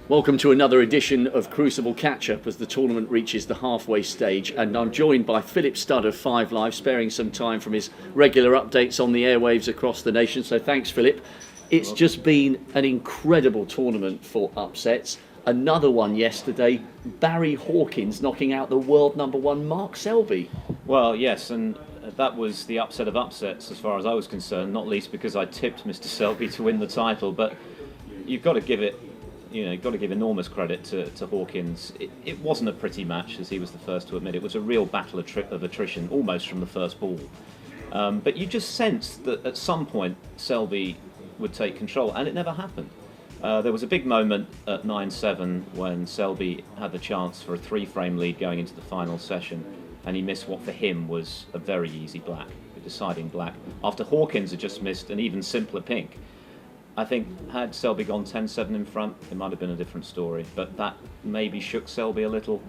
Welcome to another edition of Crucible Catch Up as the tournament reaches the halfway stage, and I'm joined by Philip Studd of 5 Live, sparing some time from his regular updates on the airwaves across the nation. So thanks, Philip. It's just been an incredible tournament for upsets. Another one yesterday, Barry Hawkins knocking out the world number one Mark Selby. Well, yes, and that was the upset of upsets as far as I was concerned, not least because I tipped Mr. Selby to win the title, but you've got to give it, you've got to give enormous credit to Hawkins. It wasn't a pretty match, as he was the first to admit. It was a real battle of attrition, almost from the first ball. But you just sensed that at some point Selby would take control, and it never happened. There was a big moment at 9-7 when Selby had the chance for a 3-frame lead going into the final session, and he missed what for him was a very easy black, a deciding black, after Hawkins had just missed an even simpler pink. I think had Selby gone 10-7 in front, it might have been a different story, but that maybe shook Selby a little,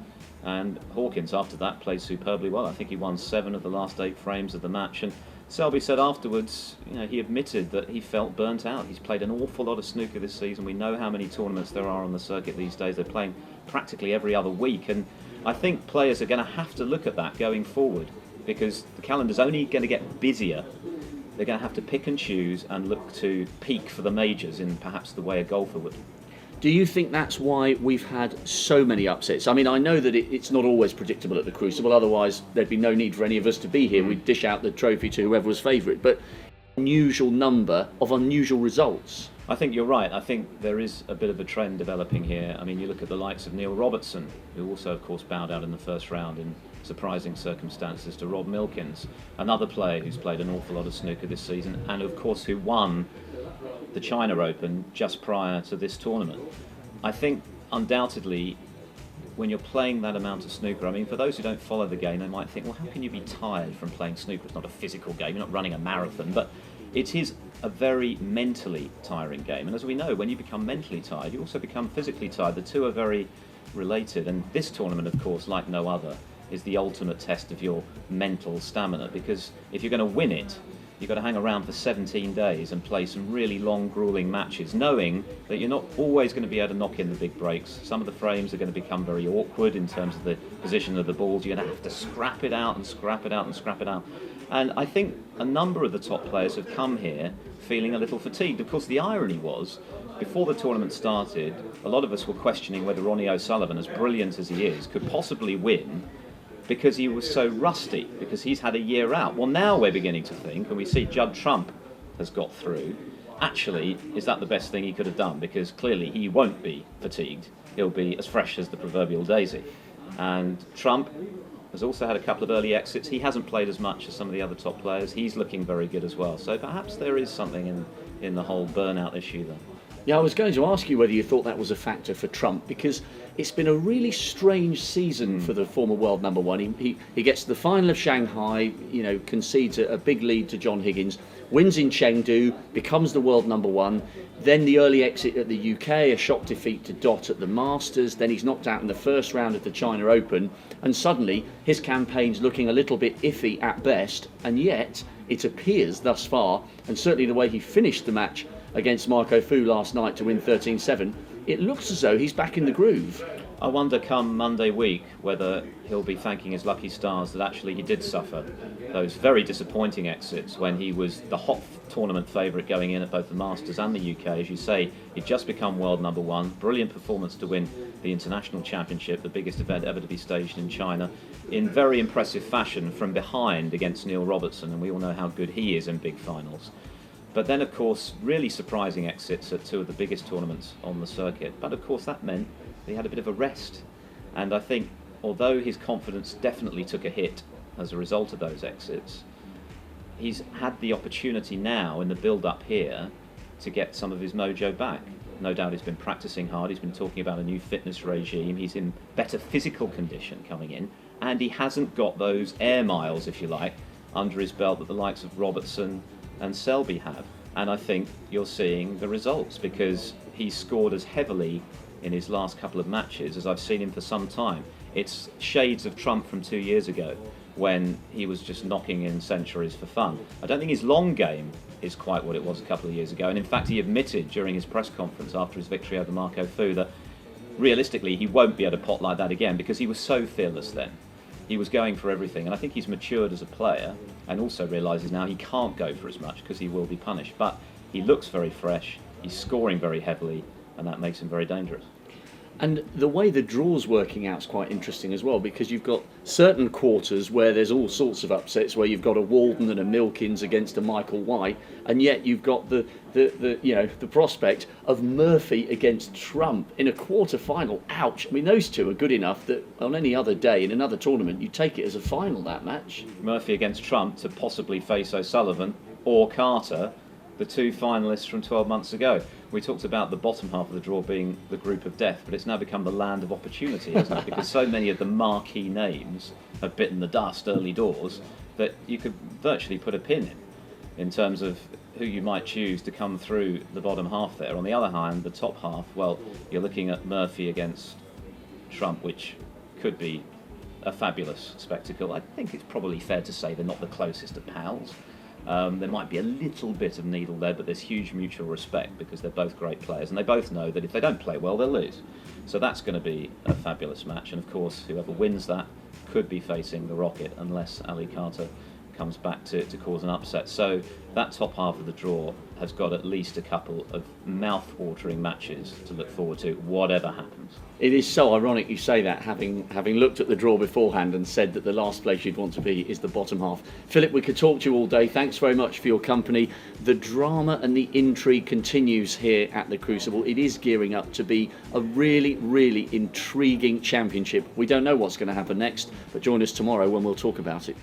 and Hawkins after that played superbly well. I think he won 7 of the last 8 frames of the match, and Selby said afterwards, he admitted that he felt burnt out. He's played an awful lot of snooker this season. We know how many tournaments there are on the circuit these days. They're playing practically every other week, and I think players are going to have to look at that going forward, because the calendar's only going to get busier. They're going to have to pick and choose and look to peak for the majors in perhaps the way a golfer would. Do you think that's why we've had so many upsets? I mean, I know that it's not always predictable at the Crucible, otherwise there'd be no need for any of us to be here. We'd dish out the trophy to whoever was favourite, but unusual number of unusual results. I think you're right. I think there is a bit of a trend developing here. I mean, you look at the likes of Neil Robertson, who also, of course, bowed out in the first round in surprising circumstances to Rob Milkins, another player who's played an awful lot of snooker this season, and of course who won the China Open just prior to this tournament. I think undoubtedly when you're playing that amount of snooker, I mean, for those who don't follow the game, they might think, well, how can you be tired from playing snooker? It's not a physical game, you're not running a marathon, but it is a very mentally tiring game. And as we know, when you become mentally tired, you also become physically tired. The two are very related, and this tournament, of course, like no other, is the ultimate test of your mental stamina, because if you're going to win it, you've got to hang around for 17 days and play some really long, grueling matches, knowing that you're not always going to be able to knock in the big breaks. Some of the frames are going to become very awkward in terms of the position of the balls. You're going to have to scrap it out and scrap it out and scrap it out. And I think a number of the top players have come here feeling a little fatigued. Of course, the irony was, before the tournament started, a lot of us were questioning whether Ronnie O'Sullivan, as brilliant as he is, could possibly win because he was so rusty, because he's had a year out. Well, now we're beginning to think, and we see Judd Trump has got through, actually, is that the best thing he could have done? Because clearly he won't be fatigued. He'll be as fresh as the proverbial daisy. And Trump has also had a couple of early exits. He hasn't played as much as some of the other top players. He's looking very good as well. So perhaps there is something in the whole burnout issue there. Yeah, I was going to ask you whether you thought that was a factor for Trump, because it's been a really strange season for the former world number one. He gets to the final of Shanghai, concedes a big lead to John Higgins, wins in Chengdu, becomes the world number one. Then the early exit at the UK, a shock defeat to Dot at the Masters. Then he's knocked out in the first round of the China Open, and suddenly his campaign's looking a little bit iffy at best. And yet it appears thus far, and certainly the way he finished the match against Marco Fu last night to win 13-7, it looks as though he's back in the groove. I wonder come Monday week whether he'll be thanking his lucky stars that actually he did suffer those very disappointing exits when he was the hot tournament favourite going in at both the Masters and the UK. As you say, he'd just become world number one. Brilliant performance to win the International Championship, the biggest event ever to be staged in China, in very impressive fashion from behind against Neil Robertson, and we all know how good he is in big finals. But then, of course, really surprising exits at two of the biggest tournaments on the circuit. But, of course, that meant he had a bit of a rest. And I think, although his confidence definitely took a hit as a result of those exits, he's had the opportunity now in the build-up here to get some of his mojo back. No doubt he's been practicing hard. He's been talking about a new fitness regime. He's in better physical condition coming in. And he hasn't got those air miles, if you like, under his belt that the likes of Robertson and Selby have. And I think you're seeing the results, because he's scored as heavily in his last couple of matches as I've seen him for some time. It's shades of Trump from 2 years ago when he was just knocking in centuries for fun. I don't think his long game is quite what it was a couple of years ago, and in fact he admitted during his press conference after his victory over Marco Fu that realistically, he won't be able to pot like that again because he was so fearless then. He was going for everything, and I think he's matured as a player and also realises now he can't go for as much because he will be punished. But he looks very fresh, he's scoring very heavily, and that makes him very dangerous. And the way the draw's working out is quite interesting as well, because you've got certain quarters where there's all sorts of upsets, where you've got a Walden and a Milkins against a Michael White, and yet you've got the prospect of Murphy against Trump in a quarter final. Ouch! I mean, those two are good enough that on any other day in another tournament, you take it as a final, that match. Murphy against Trump to possibly face O'Sullivan or Carter, the two finalists from 12 months ago. We talked about the bottom half of the draw being the group of death, but it's now become the land of opportunity, hasn't it? Because so many of the marquee names have bitten the dust early doors that you could virtually put a pin in terms of who you might choose to come through the bottom half there. On the other hand, the top half, well, you're looking at Murphy against Trump, which could be a fabulous spectacle. I think it's probably fair to say they're not the closest of pals. There might be a little bit of needle there, but there's huge mutual respect because they're both great players and they both know that if they don't play well, they'll lose. So that's going to be a fabulous match, and of course whoever wins that could be facing the Rocket unless Ali Carter comes back to cause an upset. So that top half of the draw has got at least a couple of mouth-watering matches to look forward to, whatever happens. It is so ironic you say that, having looked at the draw beforehand and said that the last place you'd want to be is the bottom half. Philip, we could talk to you all day. Thanks very much for your company. The drama and the intrigue continues here at the Crucible. It is gearing up to be a really, really intriguing championship. We don't know what's going to happen next, but join us tomorrow when we'll talk about it.